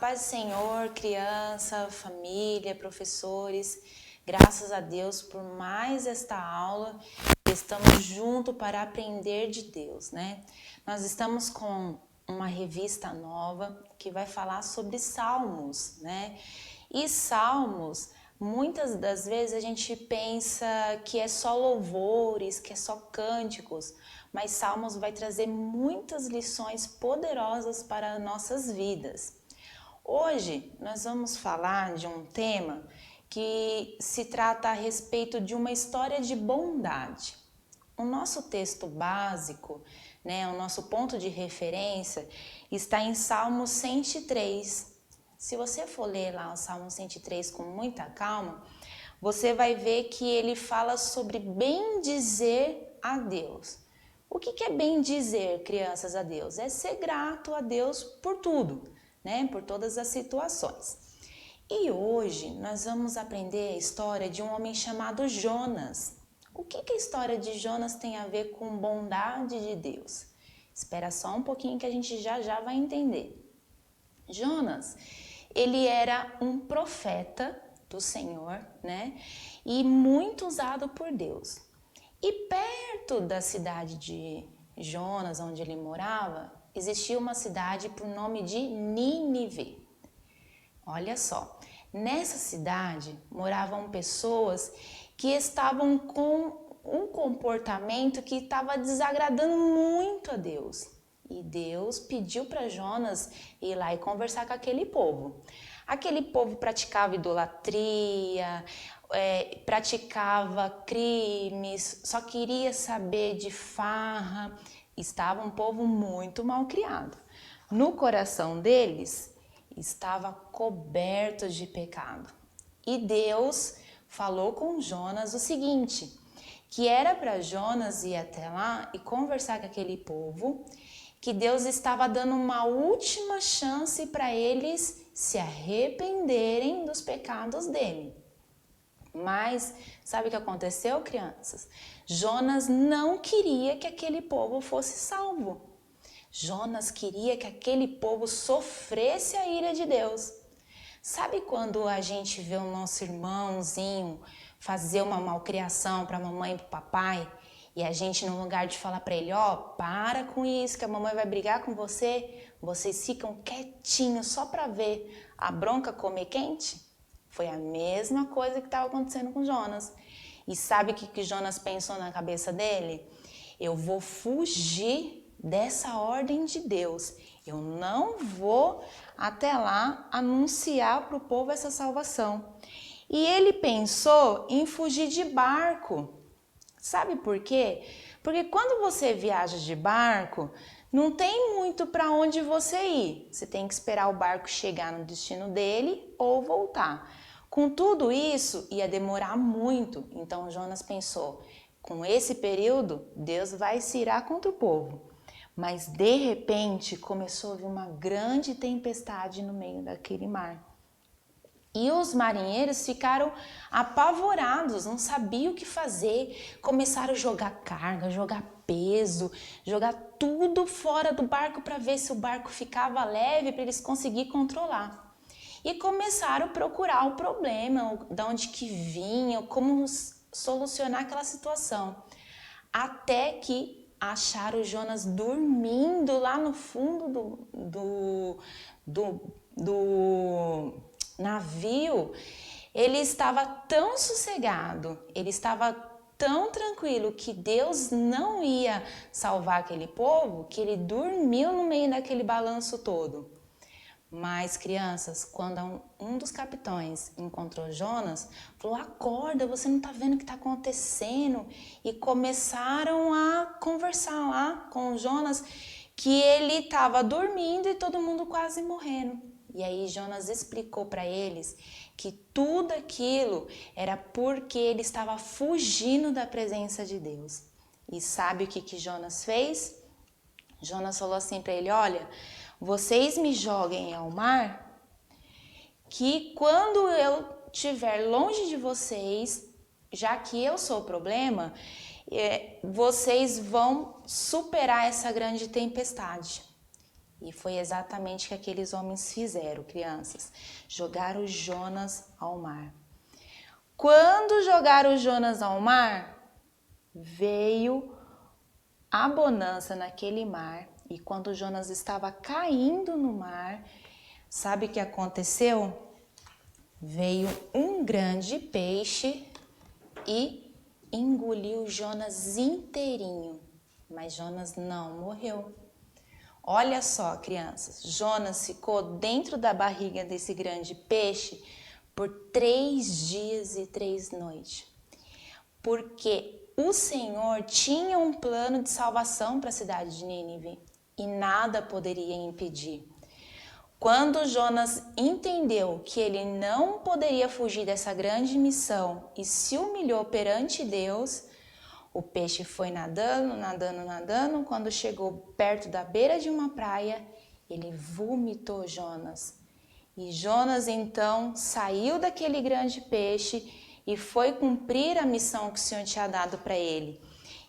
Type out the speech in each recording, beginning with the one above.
paz do Senhor, criança, família, professores, graças a Deus por mais esta aula. Estamos juntos para aprender de Deus, né? Nós estamos com uma revista nova que vai falar sobre salmos, né? E salmos, muitas das vezes a gente pensa que é só louvores, que é só cânticos, mas salmos vai trazer muitas lições poderosas para nossas vidas. Hoje nós vamos falar de um tema que se trata a respeito de uma história de bondade. O nosso texto básico, né, o nosso ponto de referência está em Salmo 103. Se você for ler lá o Salmo 103 com muita calma, você vai ver que ele fala sobre bendizer a Deus. O que é bendizer, crianças, a Deus? É ser grato a Deus por tudo, né? Por todas as situações. E hoje nós vamos aprender a história de um homem chamado Jonas. O que a história de Jonas tem a ver com bondade de Deus? Espera só um pouquinho que a gente já vai entender. Jonas, ele era um profeta do Senhor, né? E muito usado por Deus. E perto da cidade de Jonas, onde ele morava, existia uma cidade por nome de Nínive. Olha só, nessa cidade moravam pessoas que estavam com um comportamento que estava desagradando muito a Deus. E Deus pediu para Jonas ir lá e conversar com aquele povo. Aquele povo praticava idolatria, praticava crimes, só queria saber de farra. Estava um povo muito mal criado. No coração deles estava coberto de pecado. E Deus falou com Jonas o seguinte, que era para Jonas ir até lá e conversar com aquele povo, que Deus estava dando uma última chance para eles se arrependerem dos pecados dele. Mas sabe o que aconteceu, crianças? Jonas não queria que aquele povo fosse salvo. Jonas queria que aquele povo sofresse a ira de Deus. Sabe quando a gente vê o nosso irmãozinho fazer uma malcriação para a mamãe e para o papai? E a gente, no lugar de falar para ele, ó, para com isso que a mamãe vai brigar com você, vocês ficam quietinhos só para ver a bronca comer quente? Foi a mesma coisa que estava acontecendo com Jonas. E sabe o que Jonas pensou na cabeça dele? Eu vou fugir dessa ordem de Deus. Eu não vou até lá anunciar para o povo essa salvação. E ele pensou em fugir de barco. Sabe por quê? Porque quando você viaja de barco, não tem muito para onde você ir. Você tem que esperar o barco chegar no destino dele ou voltar. Com tudo isso, ia demorar muito. Então Jonas pensou, com esse período, Deus vai se irar contra o povo. Mas de repente começou a vir uma grande tempestade no meio daquele mar. E os marinheiros ficaram apavorados, não sabiam o que fazer. Começaram a jogar carga, jogar peso, jogar tudo fora do barco para ver se o barco ficava leve para eles conseguirem controlar. E começaram a procurar o problema, de onde que vinha, como solucionar aquela situação. Até que acharam Jonas dormindo lá no fundo do navio. Ele estava tão sossegado, ele estava tão tranquilo que Deus não ia salvar aquele povo, que ele dormiu no meio daquele balanço todo. Mas, crianças, quando um dos capitães encontrou Jonas, falou, acorda, você não está vendo o que está acontecendo? E começaram a conversar lá com Jonas, que ele estava dormindo e todo mundo quase morrendo. E aí Jonas explicou para eles que tudo aquilo era porque ele estava fugindo da presença de Deus. E sabe o que Jonas fez? Jonas falou assim para ele, olha, vocês me joguem ao mar, que quando eu estiver longe de vocês, já que eu sou o problema, vocês vão superar essa grande tempestade. E foi exatamente o que aqueles homens fizeram, crianças. Jogaram Jonas ao mar. Quando jogaram Jonas ao mar, veio a bonança naquele mar. E quando Jonas estava caindo no mar, sabe o que aconteceu? Veio um grande peixe e engoliu Jonas inteirinho. Mas Jonas não morreu. Olha só, crianças, Jonas ficou dentro da barriga desse grande peixe por 3 dias e 3 noites. Porque o Senhor tinha um plano de salvação para a cidade de Nínive e nada poderia impedir. Quando Jonas entendeu que ele não poderia fugir dessa grande missão e se humilhou perante Deus, o peixe foi nadando, nadando, nadando. Quando chegou perto da beira de uma praia, ele vomitou Jonas. E Jonas então saiu daquele grande peixe e foi cumprir a missão que o Senhor tinha dado para ele.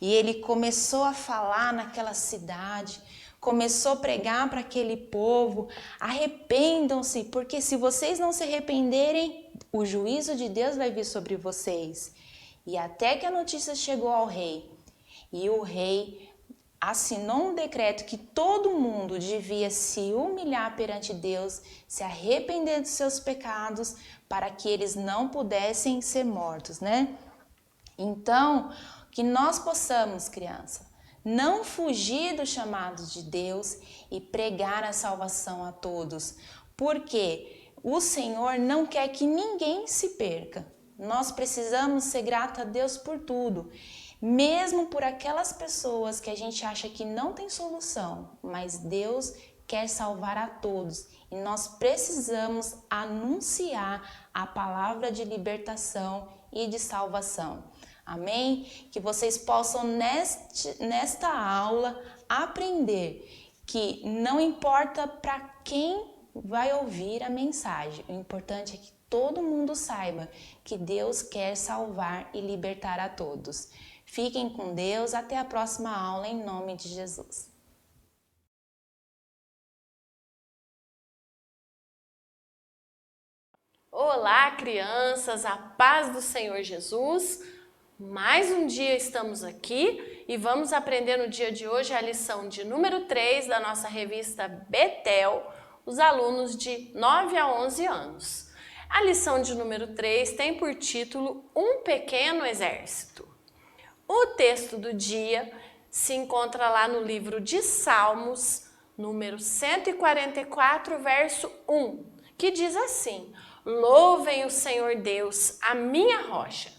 E ele começou a falar naquela cidade, começou a pregar para aquele povo: arrependam-se, porque se vocês não se arrependerem, o juízo de Deus vai vir sobre vocês. E até que a notícia chegou ao rei, e o rei assinou um decreto que todo mundo devia se humilhar perante Deus, se arrepender dos seus pecados, para que eles não pudessem ser mortos, né? Então, que nós possamos, criança, não fugir do chamado de Deus e pregar a salvação a todos, porque o Senhor não quer que ninguém se perca. Nós precisamos ser gratos a Deus por tudo, mesmo por aquelas pessoas que a gente acha que não tem solução, mas Deus quer salvar a todos e nós precisamos anunciar a palavra de libertação e de salvação. Amém? Que vocês possam nesta aula aprender que não importa para quem vai ouvir a mensagem, o importante é que todo mundo saiba que Deus quer salvar e libertar a todos. Fiquem com Deus, até a próxima aula em nome de Jesus. Olá, crianças, a paz do Senhor Jesus. Mais um dia estamos aqui e vamos aprender no dia de hoje a lição de número 3 da nossa revista Betel, os alunos de 9 a 11 anos. A lição de número 3 tem por título Um Pequeno Exército. O texto do dia se encontra lá no livro de Salmos, número 144, verso 1, que diz assim: Louvem o Senhor Deus, a minha rocha.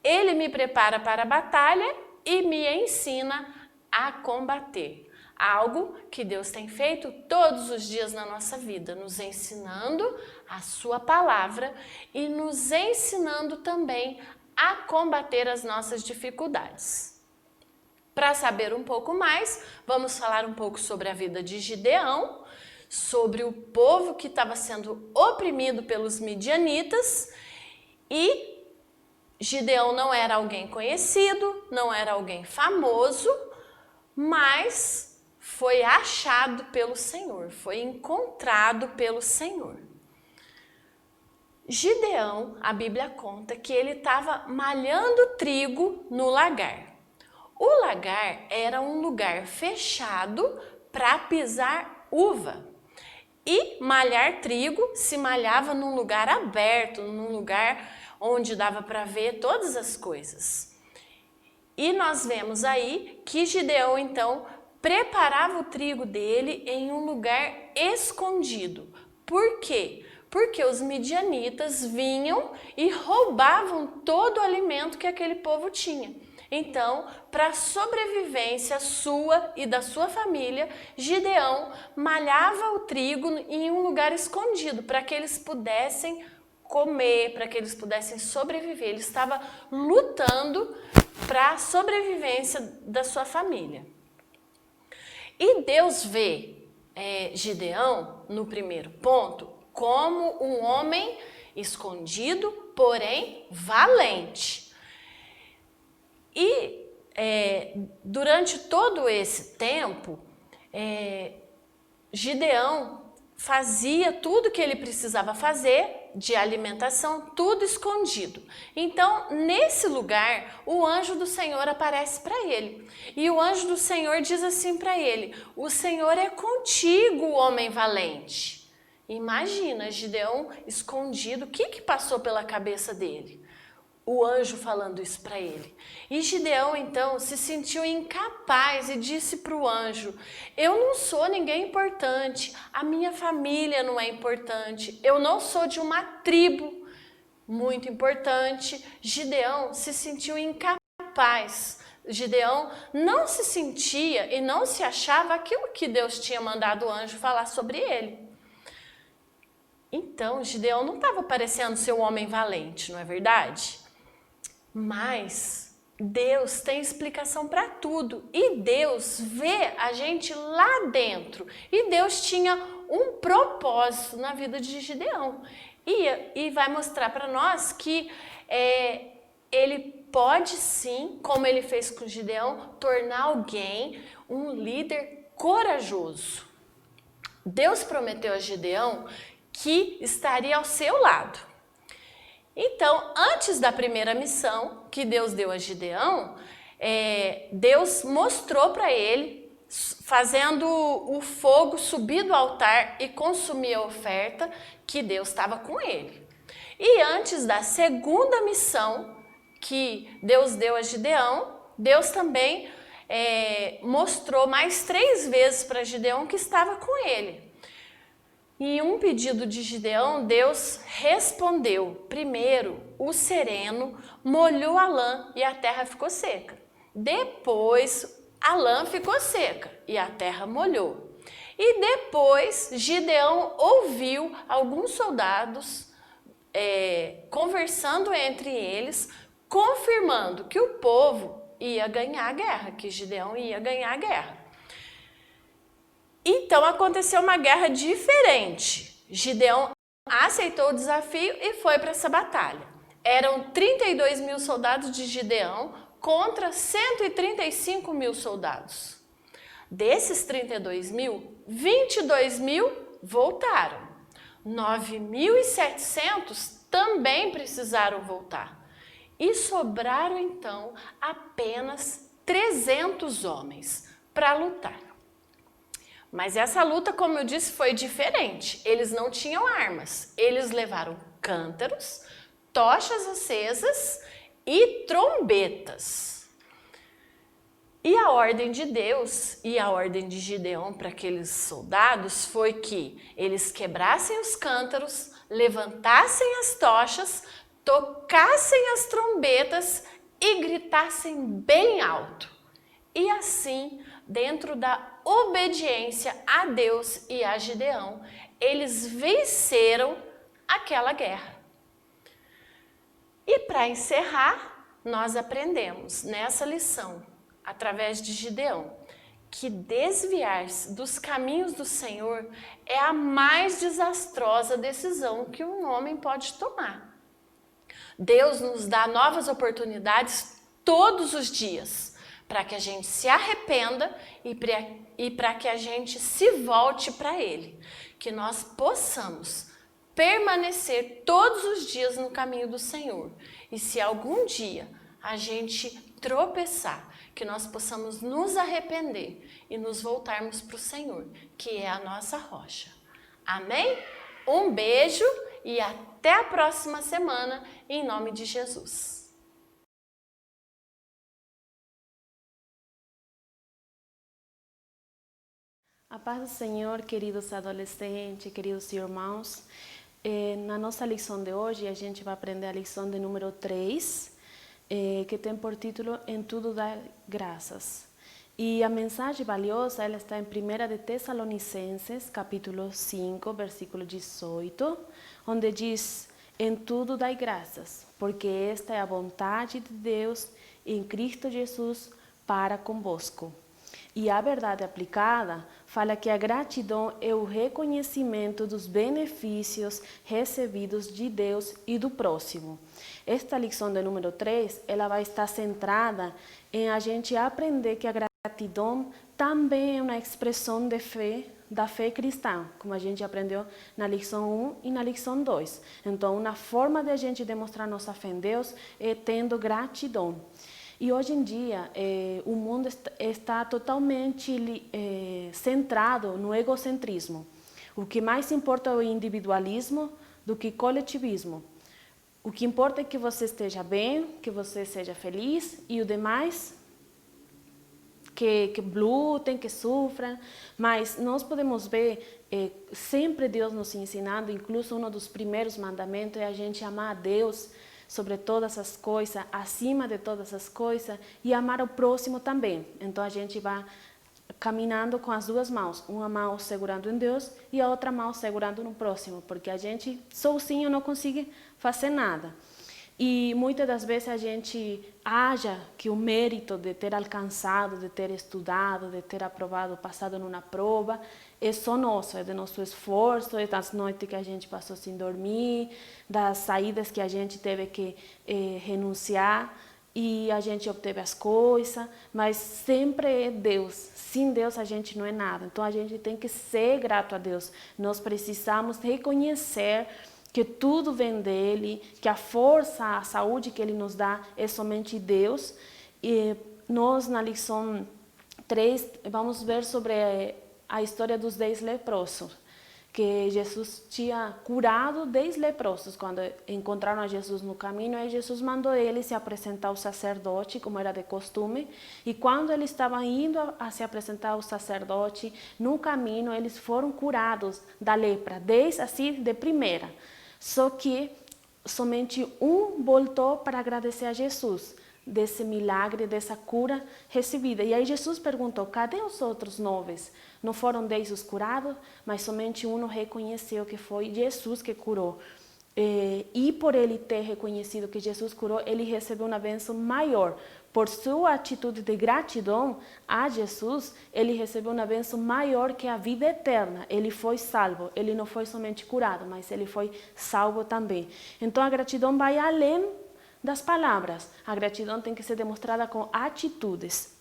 Ele me prepara para a batalha e me ensina a combater. Algo que Deus tem feito todos os dias na nossa vida, nos ensinando a sua palavra e nos ensinando também a combater as nossas dificuldades. Para saber um pouco mais, vamos falar um pouco sobre a vida de Gideão, sobre o povo que estava sendo oprimido pelos midianitas. E Gideão não era alguém conhecido, não era alguém famoso, mas foi achado pelo Senhor, foi encontrado pelo Senhor. Gideão, a Bíblia conta que ele estava malhando trigo no lagar. O lagar era um lugar fechado para pisar uva. E malhar trigo se malhava num lugar aberto, num lugar onde dava para ver todas as coisas. E nós vemos aí que Gideão então preparava o trigo dele em um lugar escondido. Por quê? Porque os midianitas vinham e roubavam todo o alimento que aquele povo tinha. Então, para a sobrevivência sua e da sua família, Gideão malhava o trigo em um lugar escondido para que eles pudessem comer, para que eles pudessem sobreviver. Ele estava lutando para a sobrevivência da sua família. E Deus vê Gideão, no primeiro ponto, como um homem escondido, porém valente. E durante todo esse tempo, Gideão fazia tudo que ele precisava fazer de alimentação, tudo escondido. Então, nesse lugar, o anjo do Senhor aparece para ele. E o anjo do Senhor diz assim para ele: o Senhor é contigo, homem valente. Imagina, Gideão escondido, o que passou pela cabeça dele? O anjo falando isso para ele. E Gideão, então, se sentiu incapaz e disse para o anjo: eu não sou ninguém importante, a minha família não é importante, eu não sou de uma tribo muito importante. Gideão se sentiu incapaz. Gideão não se sentia e não se achava aquilo que Deus tinha mandado o anjo falar sobre ele. Então, Gideão não estava parecendo ser um homem valente, não é verdade? Mas Deus tem explicação para tudo e Deus vê a gente lá dentro. E Deus tinha um propósito na vida de Gideão e vai mostrar para nós que ele pode sim, como ele fez com Gideão, tornar alguém um líder corajoso. Deus prometeu a Gideão que estaria ao seu lado. Então, antes da primeira missão que Deus deu a Gideão, Deus mostrou para ele, fazendo o fogo subir do altar e consumir a oferta, que Deus estava com ele. E antes da segunda missão que Deus deu a Gideão, Deus também mostrou mais 3 vezes para Gideão que estava com ele. Em um pedido de Gideão, Deus respondeu. Primeiro, o sereno molhou a lã e a terra ficou seca. Depois, a lã ficou seca e a terra molhou. E depois, Gideão ouviu alguns soldados conversando entre eles, confirmando que o povo ia ganhar a guerra, que Gideão ia ganhar a guerra. Então aconteceu uma guerra diferente. Gideão aceitou o desafio e foi para essa batalha. Eram 32 mil soldados de Gideão contra 135 mil soldados. Desses 32 mil, 22 mil voltaram. 9.700 também precisaram voltar. E sobraram então apenas 300 homens para lutar. Mas essa luta, como eu disse, foi diferente. Eles não tinham armas. Eles levaram cântaros, tochas acesas e trombetas. E a ordem de Deus e a ordem de Gideão para aqueles soldados foi que eles quebrassem os cântaros, levantassem as tochas, tocassem as trombetas e gritassem bem alto. E assim, dentro da obediência a Deus e a Gideão, eles venceram aquela guerra. E para encerrar, nós aprendemos nessa lição, através de Gideão, que desviar-se dos caminhos do Senhor é a mais desastrosa decisão que um homem pode tomar. Deus nos dá novas oportunidades todos os dias, para que a gente se arrependa e para que a gente se volte para Ele. Que nós possamos permanecer todos os dias no caminho do Senhor. E se algum dia a gente tropeçar, que nós possamos nos arrepender e nos voltarmos para o Senhor, que é a nossa rocha. Amém? Um beijo e até a próxima semana, em nome de Jesus. A paz do Senhor, queridos adolescentes, queridos irmãos. Na nossa lição de hoje, a gente vai aprender a lição de número 3, que tem por título Em Tudo Dai Graças. E a mensagem valiosa ela está em 1 de Tessalonicenses, capítulo 5, versículo 18, onde diz: Em tudo dai graças, porque esta é a vontade de Deus em Cristo Jesus para convosco. E a verdade aplicada fala que a gratidão é o reconhecimento dos benefícios recebidos de Deus e do próximo. Esta lição de número 3, ela vai estar centrada em a gente aprender que a gratidão também é uma expressão de fé da fé cristã, como a gente aprendeu na lição 1 e na lição 2. Então, uma forma de a gente demonstrar nossa fé em Deus é tendo gratidão. E hoje em dia, o mundo está totalmente centrado no egocentrismo. O que mais importa é o individualismo do que coletivismo. O que importa é que você esteja bem, que você seja feliz e o demais que lutem, que sofram. Mas nós podemos ver, sempre Deus nos ensinando, incluso um dos primeiros mandamentos é a gente amar a Deus sobre todas as coisas, acima de todas as coisas, e amar o próximo também. Então a gente vai caminhando com as duas mãos, uma mão segurando em Deus e a outra mão segurando no próximo, porque a gente sozinho não consegue fazer nada. E muitas das vezes a gente acha que o mérito de ter alcançado, de ter estudado, de ter aprovado, passado numa prova, é só nosso, é de nosso esforço, é das noites que a gente passou sem dormir, das saídas que a gente teve que renunciar e a gente obteve as coisas, mas sempre é Deus. Sem Deus a gente não é nada. Então a gente tem que ser grato a Deus. Nós precisamos reconhecer que tudo vem dele, que a força, a saúde que ele nos dá é somente Deus. E nós, na lição 3, vamos ver sobre a história dos 10 leprosos, que Jesus tinha curado 10 leprosos. Quando encontraram a Jesus no caminho, aí Jesus mandou eles se apresentar ao sacerdote, como era de costume, e quando eles estavam indo a se apresentar ao sacerdote, no caminho eles foram curados da lepra, 10 assim de primeira. Só que somente um voltou para agradecer a Jesus desse milagre, dessa cura recebida. E aí Jesus perguntou, cadê os outros 9? Não foram 10 os curados, mas somente um reconheceu que foi Jesus que curou. E por ele ter reconhecido que Jesus curou, ele recebeu uma bênção maior. Por sua atitude de gratidão a Jesus, ele recebeu uma bênção maior que a vida eterna. Ele foi salvo, ele não foi somente curado, mas ele foi salvo também. Então a gratidão vai além das palavras. A gratidão tem que ser demonstrada com atitudes.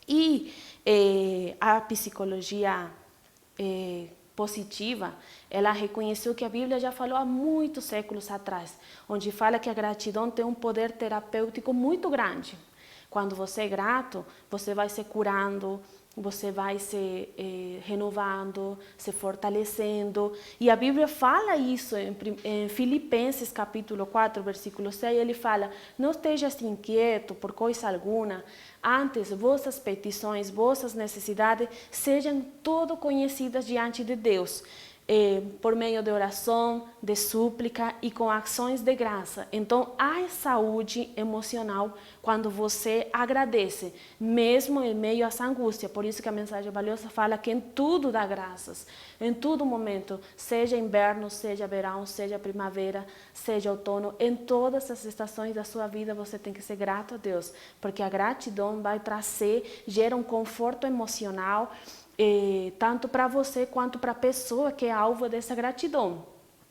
E a psicologia positiva, ela reconheceu que a Bíblia já falou há muitos séculos atrás, onde fala que a gratidão tem um poder terapêutico muito grande. Quando você é grato, você vai se curando, você vai se renovando, se fortalecendo. E a Bíblia fala isso em Filipenses capítulo 4, versículo 6, ele fala, não estejas inquieto por coisa alguma, antes vossas petições, vossas necessidades sejam todas conhecidas diante de Deus. Por meio de oração, de súplica e com ações de graça. Então, há saúde emocional quando você agradece, mesmo em meio às angústias. Por isso que a mensagem valiosa fala que em tudo dá graças, em todo momento, seja inverno, seja verão, seja primavera, seja outono, em todas as estações da sua vida você tem que ser grato a Deus, porque a gratidão vai trazer, gera um conforto emocional, tanto para você quanto para a pessoa que é alvo dessa gratidão.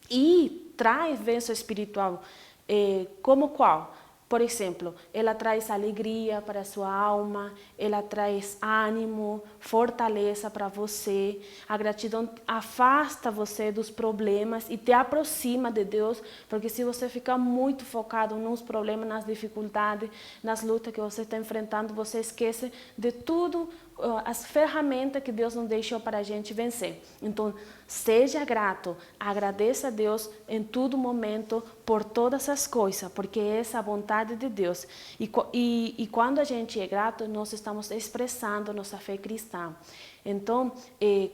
E traz bênção espiritual, como qual? Por exemplo, ela traz alegria para a sua alma, ela traz ânimo, fortaleza para você. A gratidão afasta você dos problemas e te aproxima de Deus, porque se você ficar muito focado nos problemas, nas dificuldades, nas lutas que você está enfrentando, você esquece de tudo, as ferramentas que Deus nos deixou para a gente vencer. Então, seja grato, agradeça a Deus em todo momento por todas as coisas, porque essa é a vontade de Deus. E quando a gente é grato, nós estamos expressando nossa fé cristã. Então,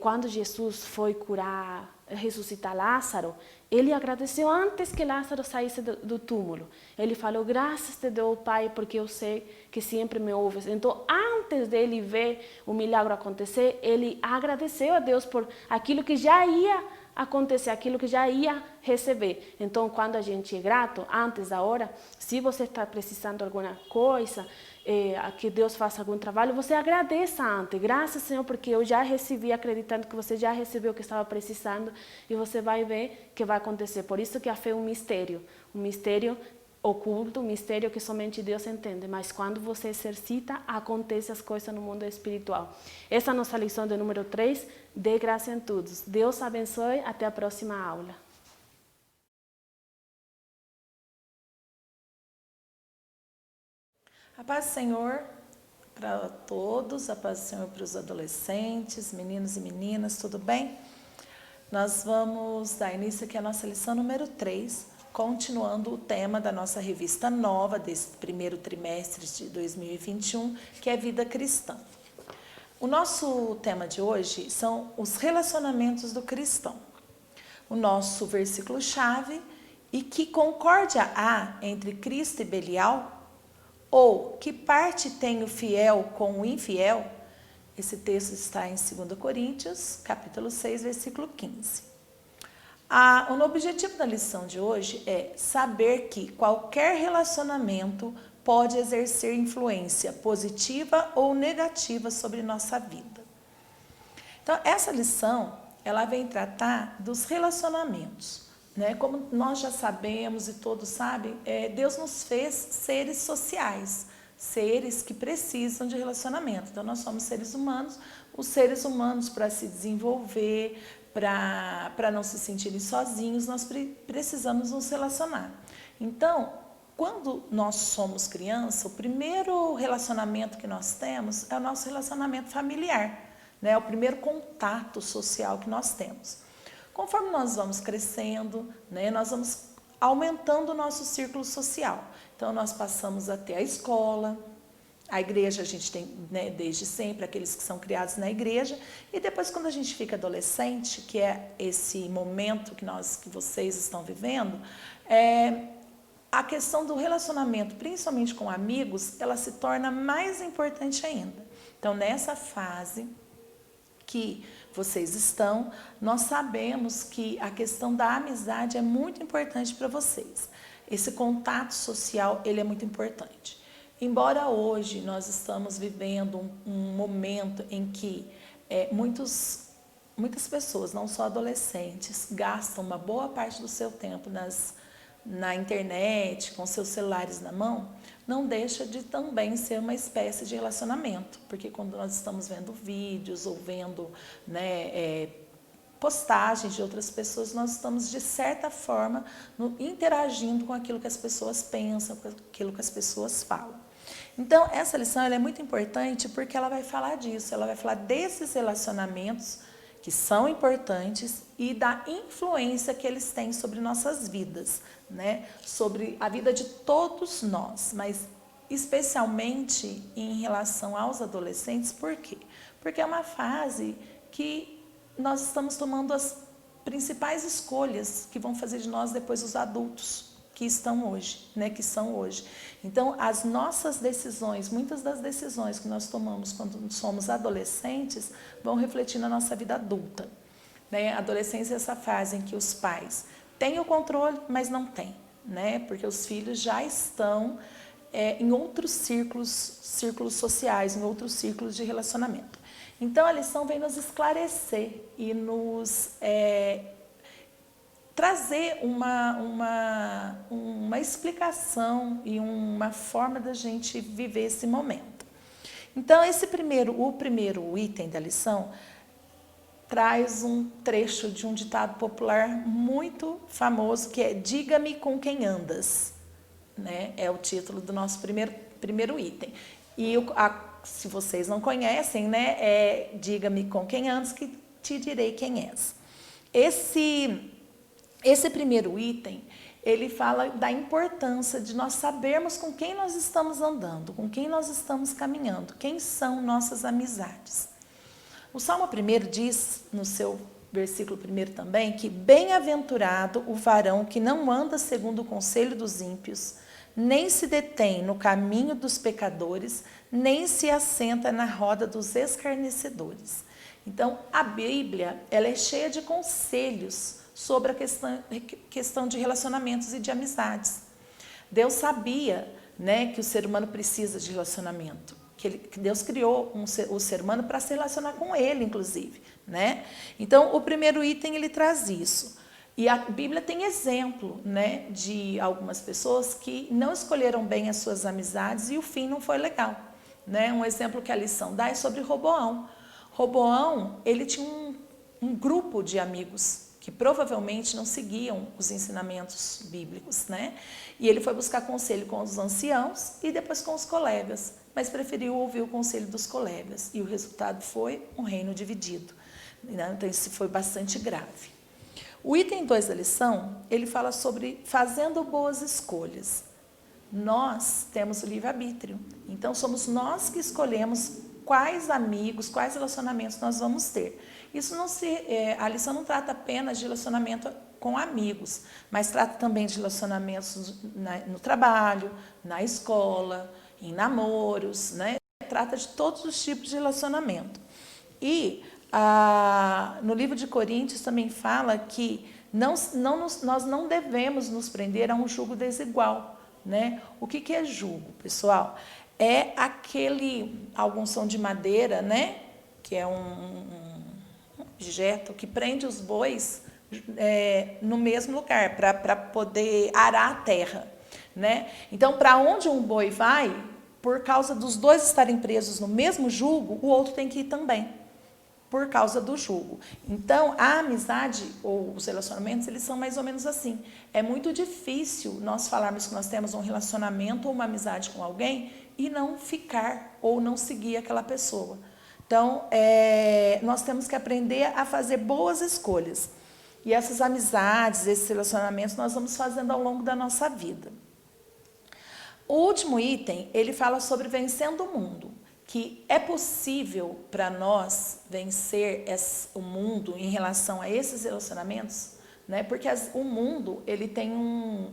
quando Jesus foi ressuscitar Lázaro, ele agradeceu antes que Lázaro saísse do túmulo. Ele falou, graças te dou, Pai, porque eu sei que sempre me ouves. Então, antes dele ver o milagre acontecer, ele agradeceu a Deus por aquilo que já ia acontecer, aquilo que já ia receber. Então, quando a gente é grato, antes da hora, se você está precisando de alguma coisa, que Deus faça algum trabalho, você agradeça antes. Graças, Senhor, porque eu já recebi, acreditando que você já recebeu o que estava precisando, e você vai ver que vai acontecer. Por isso que a fé é um mistério oculto, mistério que somente Deus entende, mas quando você exercita, acontecem as coisas no mundo espiritual. Essa é a nossa lição de número 3, dê graça em todos. Deus abençoe, até a próxima aula. A paz do Senhor para todos, a paz do Senhor para os adolescentes, meninos e meninas, tudo bem? Nós vamos dar início aqui à nossa lição número 3, continuando o tema da nossa revista nova desse primeiro trimestre de 2021, que é Vida Cristã. O nosso tema de hoje são os relacionamentos do cristão. O nosso versículo-chave: e que concórdia há entre Cristo e Belial? Ou que parte tem o fiel com o infiel? Esse texto está em 2 Coríntios, capítulo 6, versículo 15. O objetivo da lição de hoje é saber que qualquer relacionamento pode exercer influência positiva ou negativa sobre nossa vida. Então, essa lição, ela vem tratar dos relacionamentos. Como nós já sabemos e todos sabem, Deus nos fez seres sociais, seres que precisam de relacionamento. Então, nós somos seres humanos, os seres humanos, para se desenvolver, para não se sentirem sozinhos, nós precisamos nos relacionar. Então, quando nós somos criança, o primeiro relacionamento que nós temos é o nosso relacionamento familiar, é o primeiro contato social que nós temos. Conforme nós vamos crescendo, nós vamos aumentando o nosso círculo social. Então, nós passamos até a escola, a igreja a gente tem desde sempre, aqueles que são criados na igreja, e depois quando a gente fica adolescente, que é esse momento que vocês estão vivendo, a questão do relacionamento, principalmente com amigos, ela se torna mais importante ainda. Então, nessa fase que vocês estão, nós sabemos que a questão da amizade é muito importante para vocês. Esse contato social, ele é muito importante. Embora hoje nós estamos vivendo um momento em que muitas pessoas, não só adolescentes, gastam uma boa parte do seu tempo na internet, com seus celulares na mão, não deixa de também ser uma espécie de relacionamento, porque quando nós estamos vendo vídeos ou vendo postagens de outras pessoas, nós estamos, de certa forma, interagindo com aquilo que as pessoas pensam, com aquilo que as pessoas falam. Então, essa lição ela é muito importante porque ela vai falar disso, ela vai falar desses relacionamentos que são importantes e da influência que eles têm sobre nossas vidas, sobre a vida de todos nós, mas especialmente em relação aos adolescentes. Por quê? Porque é uma fase que nós estamos tomando as principais escolhas que vão fazer de nós depois os adultos que estão hoje, que são hoje. Então, as nossas decisões, muitas das decisões que nós tomamos quando somos adolescentes, vão refletir na nossa vida adulta. A adolescência é essa fase em que os pais têm o controle, mas não têm, porque os filhos já estão em outros círculos sociais, em outros círculos de relacionamento. Então, a lição vem nos esclarecer e nos trazer uma explicação e uma forma da gente viver esse momento. Então, o primeiro item da lição traz um trecho de um ditado popular muito famoso, que é "Diga-me com quem andas", É o título do nosso primeiro item. E se vocês não conhecem, "Diga-me com quem andas, que te direi quem és". Esse primeiro item, ele fala da importância de nós sabermos com quem nós estamos andando, com quem nós estamos caminhando, quem são nossas amizades. O Salmo 1 diz, no seu versículo 1 também, que "Bem-aventurado o varão que não anda segundo o conselho dos ímpios, nem se detém no caminho dos pecadores, nem se assenta na roda dos escarnecedores". Então, a Bíblia, ela é cheia de conselhos sobre a questão de relacionamentos e de amizades. Deus sabia, que o ser humano precisa de relacionamento, que Deus criou o ser humano para se relacionar com ele, inclusive, Então, o primeiro item, ele traz isso. E a Bíblia tem exemplo, né, de algumas pessoas que não escolheram bem as suas amizades e o fim não foi legal, né? Um exemplo que a lição dá é sobre Roboão. Roboão, ele tinha um grupo de amigos que provavelmente não seguiam os ensinamentos bíblicos, né? E ele foi buscar conselho com os anciãos e depois com os colegas, mas preferiu ouvir o conselho dos colegas. E o resultado foi um reino dividido, né? Então isso foi bastante grave. O item 2 da lição, ele fala sobre fazendo boas escolhas. Nós temos o livre-arbítrio, então somos nós que escolhemos quais amigos, quais relacionamentos nós vamos ter. Isso não a lição não trata apenas de relacionamento com amigos, mas trata também de relacionamentos no trabalho, na escola, em namoros, né? Trata de todos os tipos de relacionamento. E no livro de Coríntios também fala que nós não devemos nos prender a um jugo desigual, né? O que é jugo, pessoal? É alguns são de madeira, né? Que é um objeto que prende os bois no mesmo lugar, para poder arar a terra, né? Então, para onde um boi vai, por causa dos dois estarem presos no mesmo jugo, o outro tem que ir também, por causa do jugo. Então, a amizade ou os relacionamentos, eles são mais ou menos assim. É muito difícil nós falarmos que nós temos um relacionamento ou uma amizade com alguém e não ficar ou não seguir aquela pessoa. Então, nós temos que aprender a fazer boas escolhas. E essas amizades, esses relacionamentos, nós vamos fazendo ao longo da nossa vida. O último item, ele fala sobre vencendo o mundo, que é possível para nós vencer o mundo em relação a esses relacionamentos, né? Porque o mundo, ele tem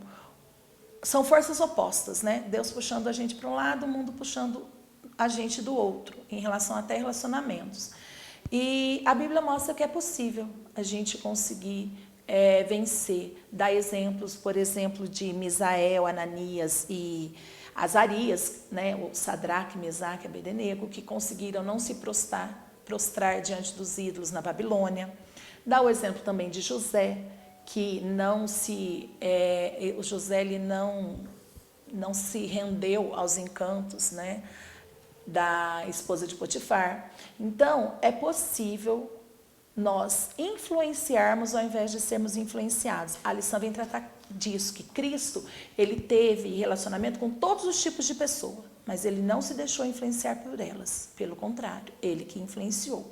são forças opostas, né? Deus puxando a gente para um lado, o mundo puxando a gente do outro, em relação até relacionamentos. E a Bíblia mostra que é possível a gente conseguir vencer. Dá exemplos, por exemplo, de Misael, Ananias e Azarias, né? O Sadraque, Mesaque e Abednego, que conseguiram não se prostrar diante dos ídolos na Babilônia. Dá o exemplo também de José, que o José ele não se rendeu aos encantos, né, da esposa de Potifar. Então, é possível nós influenciarmos ao invés de sermos influenciados. A lição vem tratar disso, que Cristo, ele teve relacionamento com todos os tipos de pessoa, mas ele não se deixou influenciar por elas. Pelo contrário, ele que influenciou.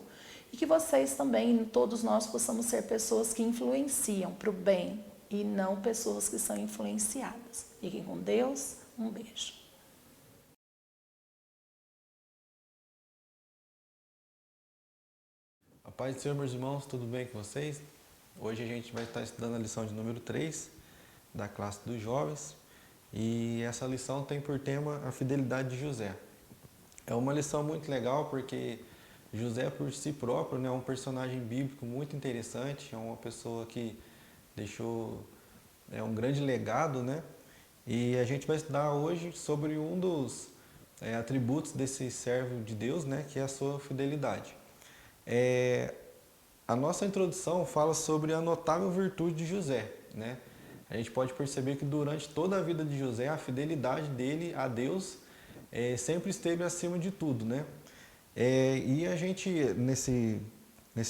E que vocês também, todos nós, possamos ser pessoas que influenciam para o bem e não pessoas que são influenciadas. Fiquem com Deus. Um beijo. A paz do Senhor, meus irmãos, tudo bem com vocês? Hoje a gente vai estar estudando a lição de número 3 da classe dos jovens e essa lição tem por tema a fidelidade de José. É uma lição muito legal porque José por si próprio, né, é um personagem bíblico muito interessante, é uma pessoa que deixou um grande legado, né? E a gente vai estudar hoje sobre um dos atributos desse servo de Deus, né, que é a sua fidelidade. A nossa introdução fala sobre a notável virtude de José, né? A gente pode perceber que durante toda a vida de José, a fidelidade dele a Deus sempre esteve acima de tudo, né? E a gente, nesse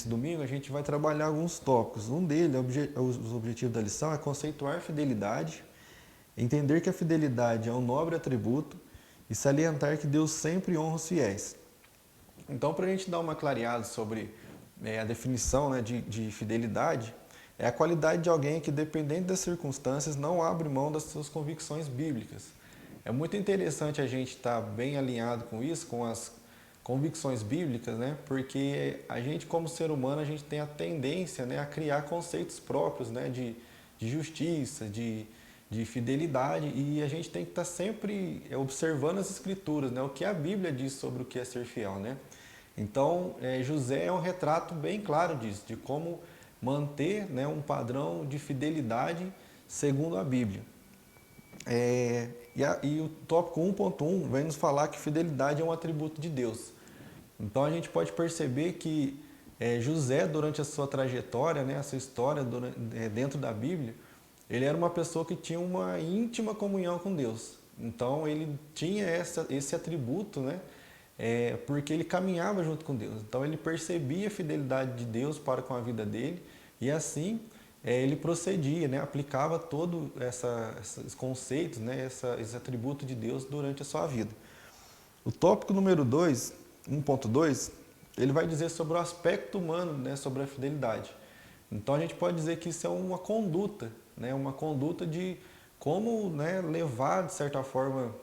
domingo, a gente vai trabalhar alguns tópicos. Um deles, os objetivos da lição, é conceituar fidelidade, entender que a fidelidade é um nobre atributo e salientar que Deus sempre honra os fiéis. Então, para a gente dar uma clareada sobre a definição, né, de fidelidade, é a qualidade de alguém que, dependente das circunstâncias, não abre mão das suas convicções bíblicas. É muito interessante a gente estar bem alinhado com isso, com as convicções bíblicas, né, porque a gente, como ser humano, a gente tem a tendência, né, a criar conceitos próprios, né, de justiça, de fidelidade, e a gente tem que estar sempre observando as Escrituras, né, o que a Bíblia diz sobre o que é ser fiel, né? Então, José é um retrato bem claro disso, de como manter, né, um padrão de fidelidade segundo a Bíblia. E o tópico 1.1 vem nos falar que fidelidade é um atributo de Deus. Então, a gente pode perceber que José, durante a sua trajetória, né, a sua história dentro da Bíblia, ele era uma pessoa que tinha uma íntima comunhão com Deus. Então ele tinha esse atributo, né, porque ele caminhava junto com Deus. Então ele percebia a fidelidade de Deus para com a vida dele e assim ele procedia, né, aplicava todos esses conceitos, né, esse atributo de Deus durante a sua vida. O tópico número 2, 1.2, ele vai dizer sobre o aspecto humano, né, sobre a fidelidade. Então a gente pode dizer que isso é uma conduta, né, uma conduta de como, né, levar, de certa forma,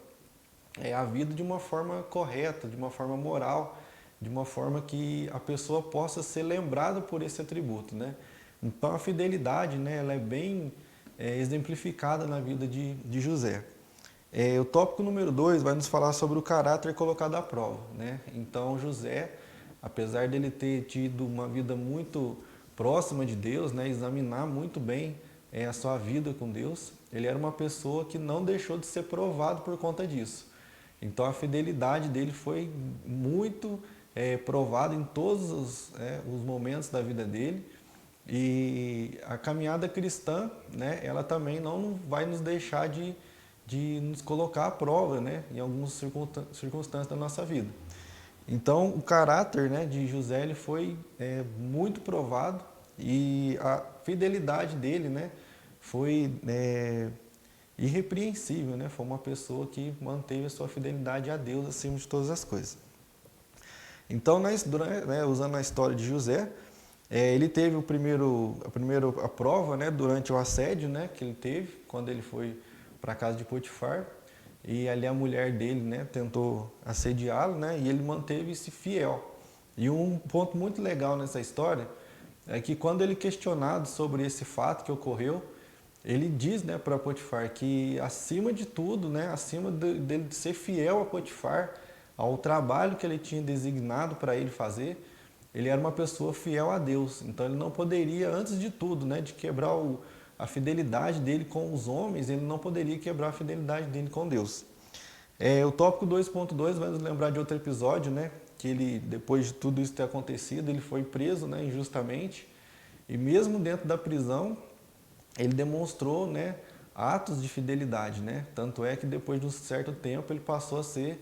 a vida de uma forma correta, de uma forma moral, de uma forma que a pessoa possa ser lembrada por esse atributo, né? Então a fidelidade, né, ela é bem exemplificada na vida de José. O tópico número 2 vai nos falar sobre o caráter colocado à prova, né? Então José, apesar dele ter tido uma vida muito próxima de Deus, né, examinar muito bem a sua vida com Deus, ele era uma pessoa que não deixou de ser provado por conta disso. Então a fidelidade dele foi muito provada em todos os momentos da vida dele. E a caminhada cristã, né, ela também não vai nos deixar de nos colocar à prova, né, em algumas circunstâncias da nossa vida. Então o caráter, né, de José ele foi muito provado e a fidelidade dele, né, foi irrepreensível, né? Foi uma pessoa que manteve a sua fidelidade a Deus acima de todas as coisas. Então, usando a história de José, ele teve a prova, né, durante o assédio, né, que ele teve, quando ele foi para a casa de Potifar, e ali a mulher dele, né, tentou assediá-lo, né, e ele manteve-se fiel. E um ponto muito legal nessa história é que quando ele questionado sobre esse fato que ocorreu, ele diz, né, para Potifar que acima de tudo, né, acima dele ser fiel a Potifar, ao trabalho que ele tinha designado para ele fazer, ele era uma pessoa fiel a Deus. Então ele não poderia, antes de tudo, né, de quebrar a fidelidade dele com os homens, ele não poderia quebrar a fidelidade dele com Deus. O tópico 2.2 vai nos lembrar de outro episódio, né, que ele, depois de tudo isso ter acontecido, ele foi preso, né, injustamente, e mesmo dentro da prisão, ele demonstrou, né, atos de fidelidade, né? Tanto é que depois de um certo tempo ele passou a ser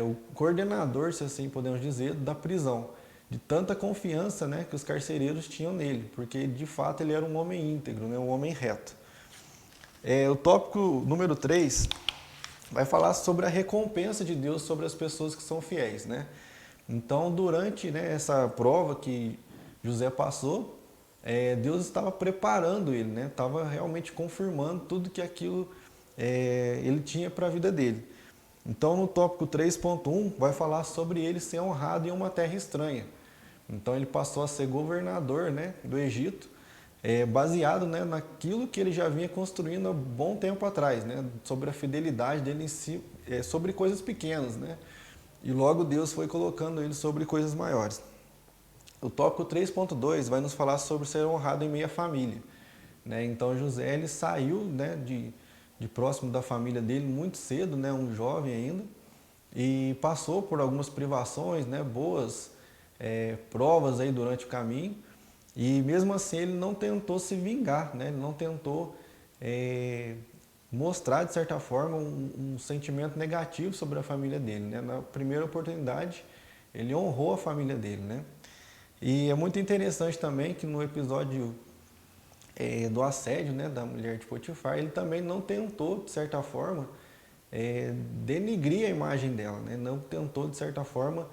o coordenador, se assim podemos dizer, da prisão, de tanta confiança, né, que os carcereiros tinham nele, porque de fato ele era um homem íntegro, né, um homem reto. O tópico número 3 vai falar sobre a recompensa de Deus sobre as pessoas que são fiéis, né? Então, durante, né, essa prova que José passou, Deus estava preparando ele, né? Estava realmente confirmando tudo que aquilo ele tinha para a vida dele. Então, no tópico 3.1, vai falar sobre ele ser honrado em uma terra estranha. Então, ele passou a ser governador, né, do Egito, baseado, né, naquilo que ele já vinha construindo há bom tempo atrás, né, sobre a fidelidade dele em si, sobre coisas pequenas, né? E logo Deus foi colocando ele sobre coisas maiores. O tópico 3.2 vai nos falar sobre ser honrado em meio à família, né? Então José ele saiu, né, de próximo da família dele muito cedo, né, um jovem ainda, e passou por algumas privações, né, boas provas aí durante o caminho, e mesmo assim ele não tentou se vingar, né? Ele não tentou mostrar de certa forma um sentimento negativo sobre a família dele, né? Na primeira oportunidade ele honrou a família dele, né? E é muito interessante também que no episódio do assédio, né, da mulher de Potifar, ele também não tentou, de certa forma, denigrir a imagem dela, né? Não tentou, de certa forma,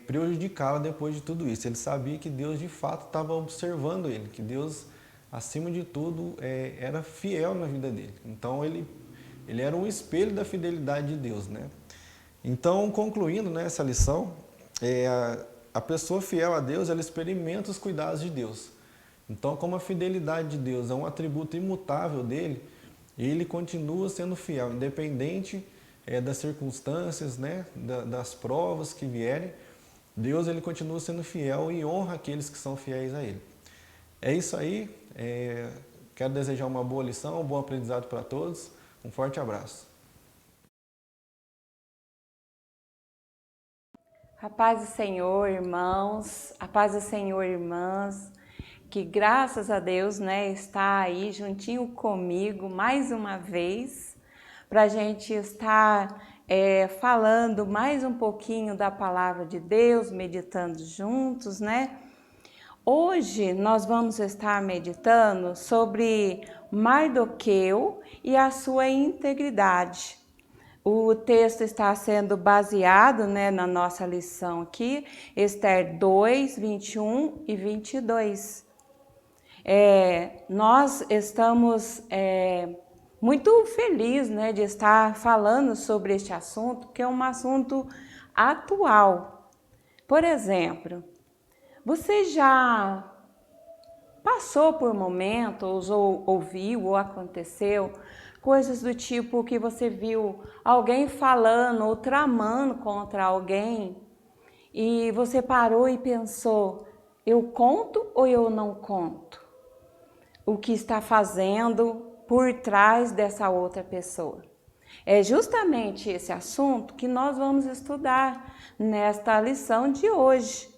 prejudicá-la depois de tudo isso. Ele sabia que Deus, de fato, estava observando ele, que Deus, acima de tudo, era fiel na vida dele. Então, ele era um espelho da fidelidade de Deus, né? Então, concluindo, né, essa lição, a pessoa fiel a Deus, ela experimenta os cuidados de Deus. Então, como a fidelidade de Deus é um atributo imutável dele, ele continua sendo fiel, independente das circunstâncias, né, das provas que vierem. Deus ele continua sendo fiel e honra aqueles que são fiéis a ele. É isso aí. Quero desejar uma boa lição, um bom aprendizado para todos. Um forte abraço. A paz do Senhor, irmãos, a paz do Senhor, irmãs, que graças a Deus, né, está aí juntinho comigo mais uma vez, para a gente estar falando mais um pouquinho da palavra de Deus, meditando juntos, né? Hoje nós vamos estar meditando sobre Mardoqueu e a sua integridade. O texto está sendo baseado, né, na nossa lição aqui, Ester 2, 21 e 22. Nós estamos muito felizes, né, de estar falando sobre este assunto, que é um assunto atual. Por exemplo, você já passou por momentos, ou ouviu, ou aconteceu, coisas do tipo que você viu alguém falando ou tramando contra alguém e você parou e pensou, eu conto ou eu não conto? O que está fazendo por trás dessa outra pessoa. É justamente esse assunto que nós vamos estudar nesta lição de hoje.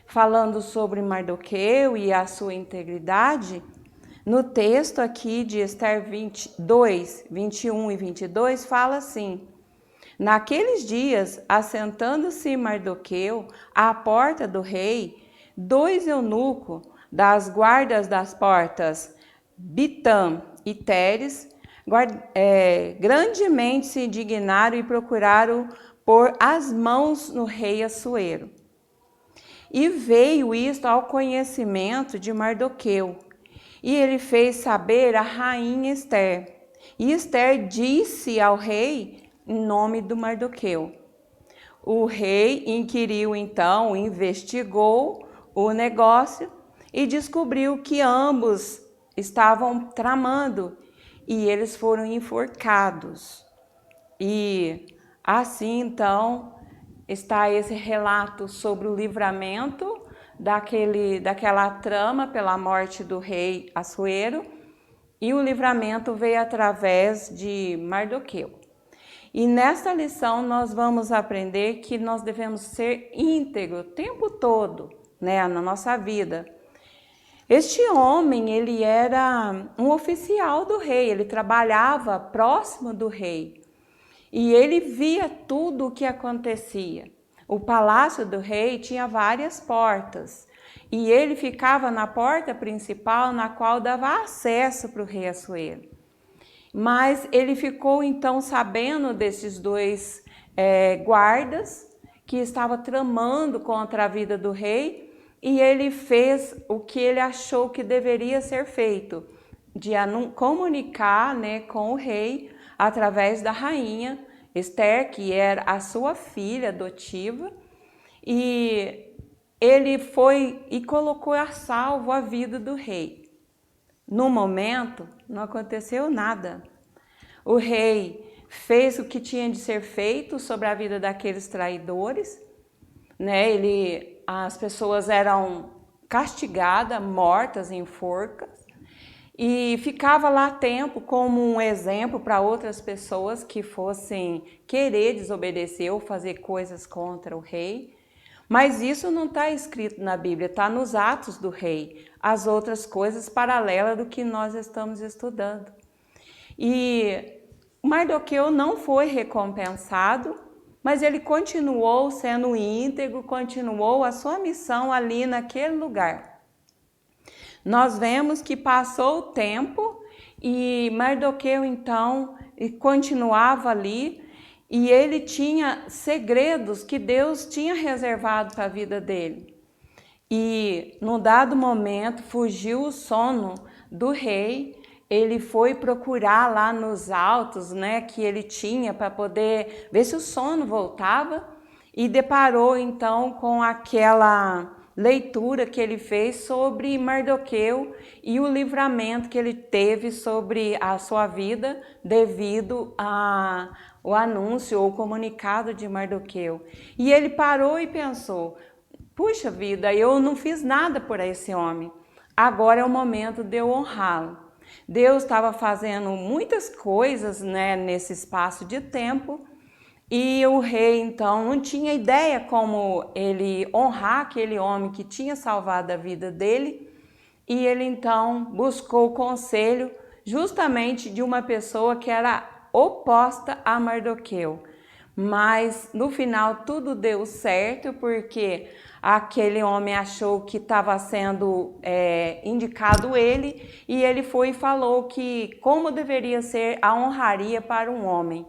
Falando sobre Mardoqueu e a sua integridade, no texto aqui de Ester 22, 21 e 22, fala assim: naqueles dias, assentando-se Mardoqueu à porta do rei, 2 eunucos das guardas das portas, Bitam e Teres, grandemente se indignaram e procuraram pôr as mãos no rei Assuero. E veio isto ao conhecimento de Mardoqueu, e ele fez saber a rainha Ester. E Ester disse ao rei em nome do Mardoqueu. O rei inquiriu então, investigou o negócio e descobriu que ambos estavam tramando e eles foram enforcados. E assim então está esse relato sobre o livramento daquela trama pela morte do rei Assuero, e o livramento veio através de Mardoqueu. E nesta lição nós vamos aprender que nós devemos ser íntegros o tempo todo, né, na nossa vida. Este homem, ele era um oficial do rei, ele trabalhava próximo do rei. E ele via tudo o que acontecia. O palácio do rei tinha várias portas. E ele ficava na porta principal, na qual dava acesso para o rei Assuero. Mas ele ficou então sabendo desses 2 guardas que estavam tramando contra a vida do rei. E ele fez o que ele achou que deveria ser feito, de comunicar, né, com o rei através da rainha Ester, que era a sua filha adotiva, e ele foi e colocou a salvo a vida do rei. No momento, não aconteceu nada. O rei fez o que tinha de ser feito sobre a vida daqueles traidores, né? As pessoas eram castigadas, mortas em forcas, e ficava lá tempo como um exemplo para outras pessoas que fossem querer desobedecer ou fazer coisas contra o rei. Mas isso não está escrito na Bíblia, está nos Atos do Rei, as outras coisas paralelas do que nós estamos estudando. E Mardoqueu não foi recompensado, mas ele continuou sendo íntegro, continuou a sua missão ali naquele lugar. Nós vemos que passou o tempo e Mardoqueu então continuava ali, e ele tinha segredos que Deus tinha reservado para a vida dele. E num dado momento fugiu o sono do rei, ele foi procurar lá nos altos, né, que ele tinha para poder ver se o sono voltava, e deparou então com aquela leitura que ele fez sobre Mardoqueu e o livramento que ele teve sobre a sua vida devido ao anúncio ou comunicado de Mardoqueu. E ele parou e pensou, puxa vida, eu não fiz nada por esse homem, agora é o momento de eu honrá-lo. Deus estava fazendo muitas coisas, né, nesse espaço de tempo, E o rei, então, não tinha ideia como ele honrar aquele homem que tinha salvado a vida dele. E ele, então, buscou o conselho justamente de uma pessoa que era oposta a Mardoqueu. Mas, no final, tudo deu certo, porque aquele homem achou que estava sendo indicado ele, e ele foi e falou que como deveria ser a honraria para um homem.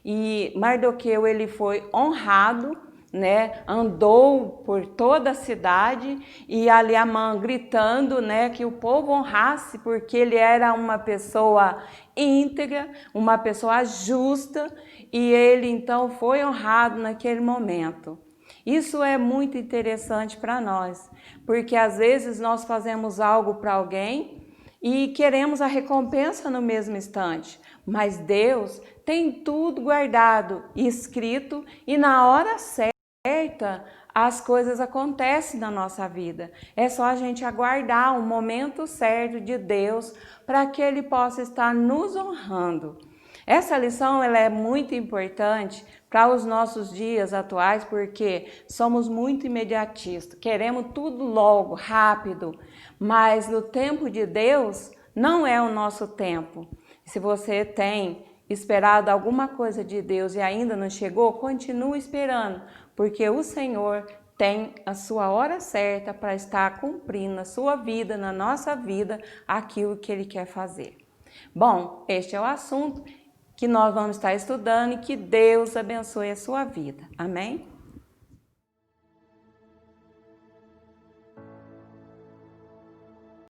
E Mardoqueu, ele foi honrado, né? Andou por toda a cidade e ali Amã gritando, né, que o povo honrasse, porque ele era uma pessoa íntegra, uma pessoa justa, e ele então foi honrado naquele momento. Isso é muito interessante para nós, porque às vezes nós fazemos algo para alguém e queremos a recompensa no mesmo instante, mas Deus tem tudo guardado, escrito, e na hora certa as coisas acontecem na nossa vida. É só a gente aguardar o momento certo de Deus para que Ele possa estar nos honrando. Essa lição ela é muito importante para os nossos dias atuais, porque somos muito imediatistas, queremos tudo logo, rápido, mas no tempo de Deus não é o nosso tempo. Se você tem esperado alguma coisa de Deus e ainda não chegou, continue esperando, porque o Senhor tem a sua hora certa para estar cumprindo na sua vida, na nossa vida, aquilo que Ele quer fazer. Bom, este é o assunto que nós vamos estar estudando e que Deus abençoe a sua vida. Amém?